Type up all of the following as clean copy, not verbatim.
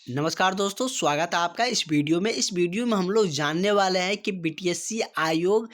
नमस्कार दोस्तों, स्वागत है आपका इस वीडियो में। इस वीडियो में हम लोग जानने वाले हैं कि बीटीएससी आयोग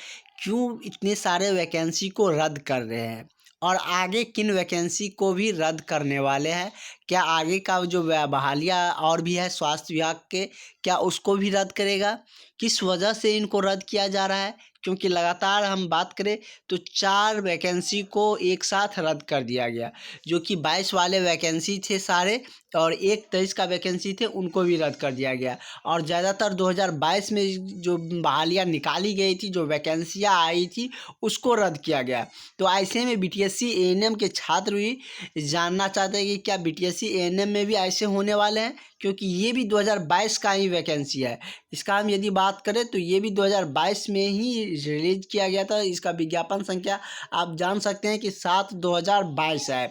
क्यों इतने सारे वैकेंसी को रद्द कर रहे हैं और आगे किन वैकेंसी को भी रद्द करने वाले हैं। क्या आगे का जो बहालियाँ और भी है स्वास्थ्य विभाग के, क्या उसको भी रद्द करेगा? किस वजह से इनको रद्द किया जा रहा है? क्योंकि लगातार हम बात करें तो 4 वैकेंसी को एक साथ रद्द कर दिया गया, जो कि 22 वाले वैकेंसी थे सारे, और एक 23 का वैकेंसी थे उनको भी रद्द कर दिया गया। और ज़्यादातर 2022 में जो बहालियाँ निकाली गई थी, जो वैकेंसियाँ आई थी, उसको रद्द किया गया। तो ऐसे में बीटीएससी एएनएम के छात्र भी जानना चाहते हैं कि क्या बीटीएससी एएनएम में भी ऐसे होने वाले हैं, क्योंकि ये भी 2022 का ही वैकेंसी है। इसका हम यदि बात करें तो ये भी 2022 में ही रिलीज किया गया था। इसका विज्ञापन संख्या आप जान सकते हैं कि 7/2022 है।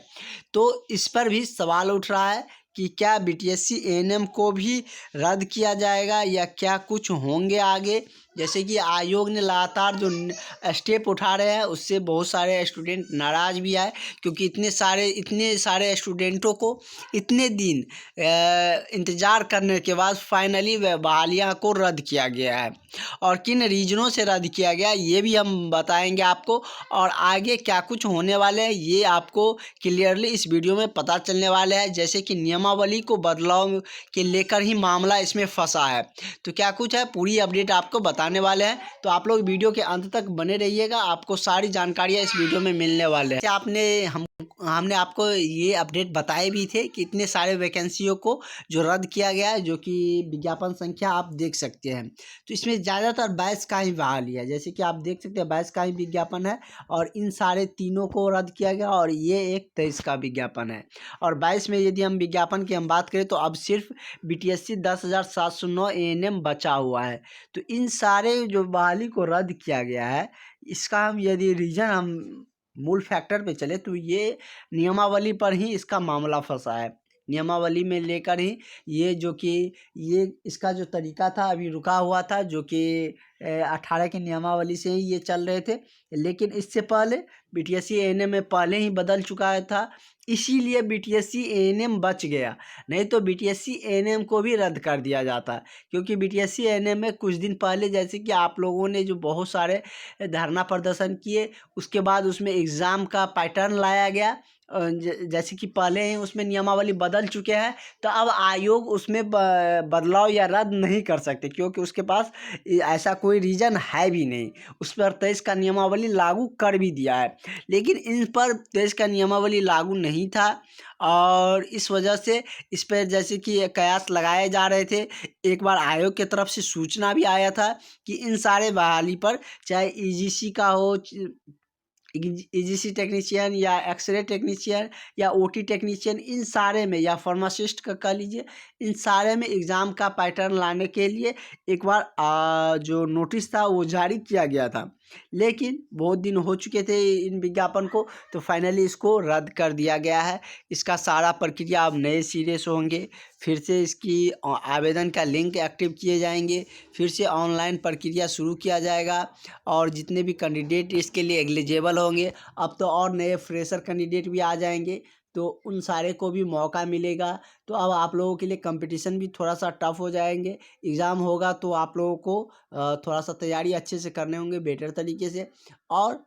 तो इस पर भी सवाल उठ रहा है कि क्या बीटीएससी एएनएम को भी रद्द किया जाएगा या क्या कुछ होंगे आगे। जैसे कि आयोग ने लगातार जो स्टेप उठा रहे हैं उससे बहुत सारे स्टूडेंट नाराज़ भी आए, क्योंकि इतने सारे स्टूडेंटों को इतने दिन इंतज़ार करने के बाद फाइनली बहालियाँ को रद्द किया गया है। और किन रीजनों से रद्द किया गया ये भी हम बताएंगे आपको, और आगे क्या कुछ होने वाले हैं ये आपको क्लियरली इस वीडियो में पता चलने वाले हैं। जैसे कि नियमावली को बदलाव के लेकर ही मामला इसमें फंसा है, तो क्या कुछ है पूरी अपडेट आपको बताने वाले हैं। तो आप लोग वीडियो के अंत तक बने रहिएगा, आपको सारी जानकारियाँ इस वीडियो में मिलने वाले हैं। हमने आपको ये अपडेट बताए भी थे कि इतने सारे वैकेंसियों को जो रद्द किया गया है, जो कि विज्ञापन संख्या आप देख सकते हैं। तो इसमें ज़्यादातर 22 का ही बहाली है, जैसे कि आप देख सकते हैं 22 का ही विज्ञापन है, और इन सारे तीनों को रद्द किया गया, और ये एक 23 का विज्ञापन है। और 22 में यदि हम विज्ञापन की बात करें तो अब सिर्फ बीटीएससी 10,709 एएनएम बचा हुआ है। तो इन सारे जो बहाली को रद्द किया गया है, इसका हम यदि रीज़न हम मूल फैक्टर पे चले तो ये नियमावली पर ही इसका मामला फंसा है। नियमावली में लेकर ही ये इसका जो तरीका था अभी रुका हुआ था, जो कि 18 की नियमावली से ही ये चल रहे थे। लेकिन इससे पहले बीटीएससी एएनएम में पहले ही बदल चुका था, इसीलिए बीटीएससी एएनएम बच गया। नहीं तो बीटीएससी एएनएम को भी रद्द कर दिया जाता, क्योंकि बीटीएससी एएनएम में कुछ दिन पहले जैसे कि आप लोगों ने जो बहुत सारे धरना प्रदर्शन किए, उसके बाद उसमें एग्ज़ाम का पैटर्न लाया गया। जैसे कि पहले ही उसमें नियमावली बदल चुके हैं, तो अब आयोग उसमें बदलाव या रद्द नहीं कर सकते, क्योंकि उसके पास ऐसा कोई रीज़न है भी नहीं। उस पर 23 का नियमावली लागू कर भी दिया है, लेकिन इन पर 23 का नियमावली लागू नहीं था, और इस वजह से इस पर जैसे कि कयास लगाए जा रहे थे। एक बार आयोग की तरफ से सूचना भी आया था कि इन सारे बहाली पर, चाहे ईजीसी का हो, ईजीसी टेक्नीशियन या एक्सरे टेक्नीशियन या ओटी टेक्नीशियन, इन सारे में, या फार्मासिस्ट का कह लीजिए, इन सारे में एग्ज़ाम का पैटर्न लाने के लिए एक बार जो नोटिस था वो जारी किया गया था। लेकिन बहुत दिन हो चुके थे इन विज्ञापन को, तो फाइनली इसको रद्द कर दिया गया है। इसका सारा प्रक्रिया अब नए सिरे से होंगे, फिर से इसकी आवेदन का लिंक एक्टिव किए जाएंगे, फिर से ऑनलाइन प्रक्रिया शुरू किया जाएगा, और जितने भी कैंडिडेट इसके लिए एलिजिबल होंगे, अब तो और नए फ्रेशर कैंडिडेट भी आ जाएंगे, तो उन सारे को भी मौका मिलेगा। तो अब आप लोगों के लिए कंपटीशन भी थोड़ा सा टफ हो जाएंगे। एग्ज़ाम होगा तो आप लोगों को थोड़ा सा तैयारी अच्छे से करने होंगे, बेटर तरीके से, और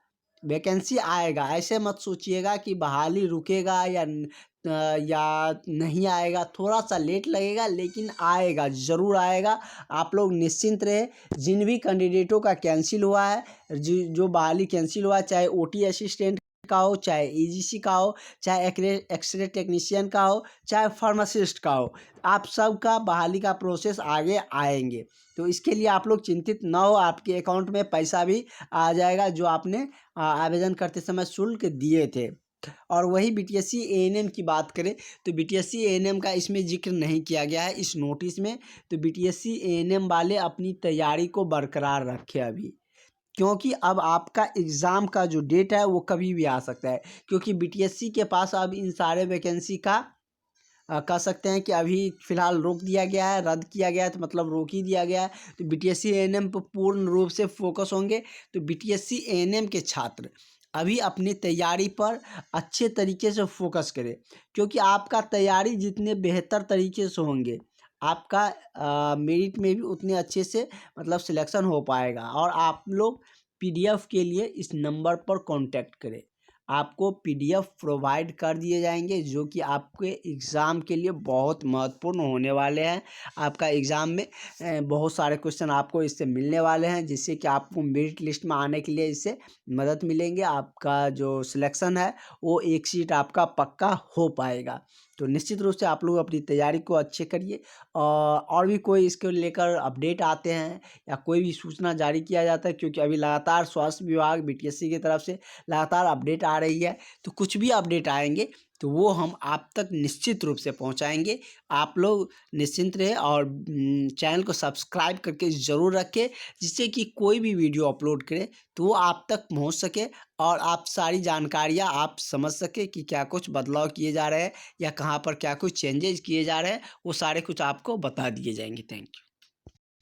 वैकेंसी आएगा। ऐसे मत सोचिएगा कि बहाली रुकेगा या नहीं आएगा, थोड़ा सा लेट लगेगा लेकिन आएगा, ज़रूर आएगा। आप लोग निश्चिंत रहे। जिन भी कैंडिडेटों का कैंसिल हुआ है, जो बहाली कैंसिल हुआ है, चाहे ओटी असिस्टेंट का हो, चाहे ईजीसी का हो, चाहे एक्सरे टेक्नीशियन का हो, चाहे फार्मासिस्ट का हो, आप सब का बहाली का प्रोसेस आगे आएंगे। तो इसके लिए आप लोग चिंतित ना हो, आपके अकाउंट में पैसा भी आ जाएगा जो आपने आवेदन करते समय शुल्क दिए थे। और वही बीटीएससी एएनएम की बात करें तो बीटीएससी एएनएम का इसमें जिक्र नहीं किया गया है इस नोटिस में। तो बीटीएससी एएनएम वाले अपनी तैयारी को बरकरार रखें अभी, क्योंकि अब आपका एग्ज़ाम का जो डेट है वो कभी भी आ सकता है, क्योंकि बीटीएससी के पास अब इन सारे वैकेंसी का कह सकते हैं कि अभी फ़िलहाल रोक दिया गया है, रद्द किया गया है, तो मतलब रोक ही दिया गया है। तो बीटीएससी एएनएम पर पूर्ण रूप से फोकस होंगे। तो बीटीएससी एएनएम के छात्र अभी अपनी तैयारी पर अच्छे तरीके से फोकस करें, क्योंकि आपका तैयारी जितने बेहतर तरीके से होंगे, आपका मेरिट में भी उतने अच्छे से मतलब सिलेक्शन हो पाएगा। और आप लोग पीडीएफ के लिए इस नंबर पर कांटेक्ट करें, आपको पीडीएफ प्रोवाइड कर दिए जाएंगे जो कि आपके एग्ज़ाम के लिए बहुत महत्वपूर्ण होने वाले हैं। आपका एग्ज़ाम में बहुत सारे क्वेश्चन आपको इससे मिलने वाले हैं, जिससे कि आपको मेरिट लिस्ट में आने के लिए इससे मदद मिलेंगे। आपका जो सिलेक्शन है वो एक सीट आपका पक्का हो पाएगा। तो निश्चित रूप से आप लोग अपनी तैयारी को अच्छे करिए। और भी कोई इसको लेकर अपडेट आते हैं या कोई भी सूचना जारी किया जाता है, क्योंकि अभी लगातार स्वास्थ्य विभाग बीटीएससी की तरफ से लगातार अपडेट आ रही है, तो कुछ भी अपडेट आएंगे तो वो हम आप तक निश्चित रूप से पहुंचाएंगे। आप लोग निश्चिंत रहे और चैनल को सब्सक्राइब करके ज़रूर रखें, जिससे कि कोई भी वीडियो अपलोड करें तो वो आप तक पहुंच सके और आप सारी जानकारियां आप समझ सके कि क्या कुछ बदलाव किए जा रहे हैं या कहां पर क्या कुछ चेंजेस किए जा रहे हैं, वो सारे कुछ आपको बता दिए जाएंगे। Thank you.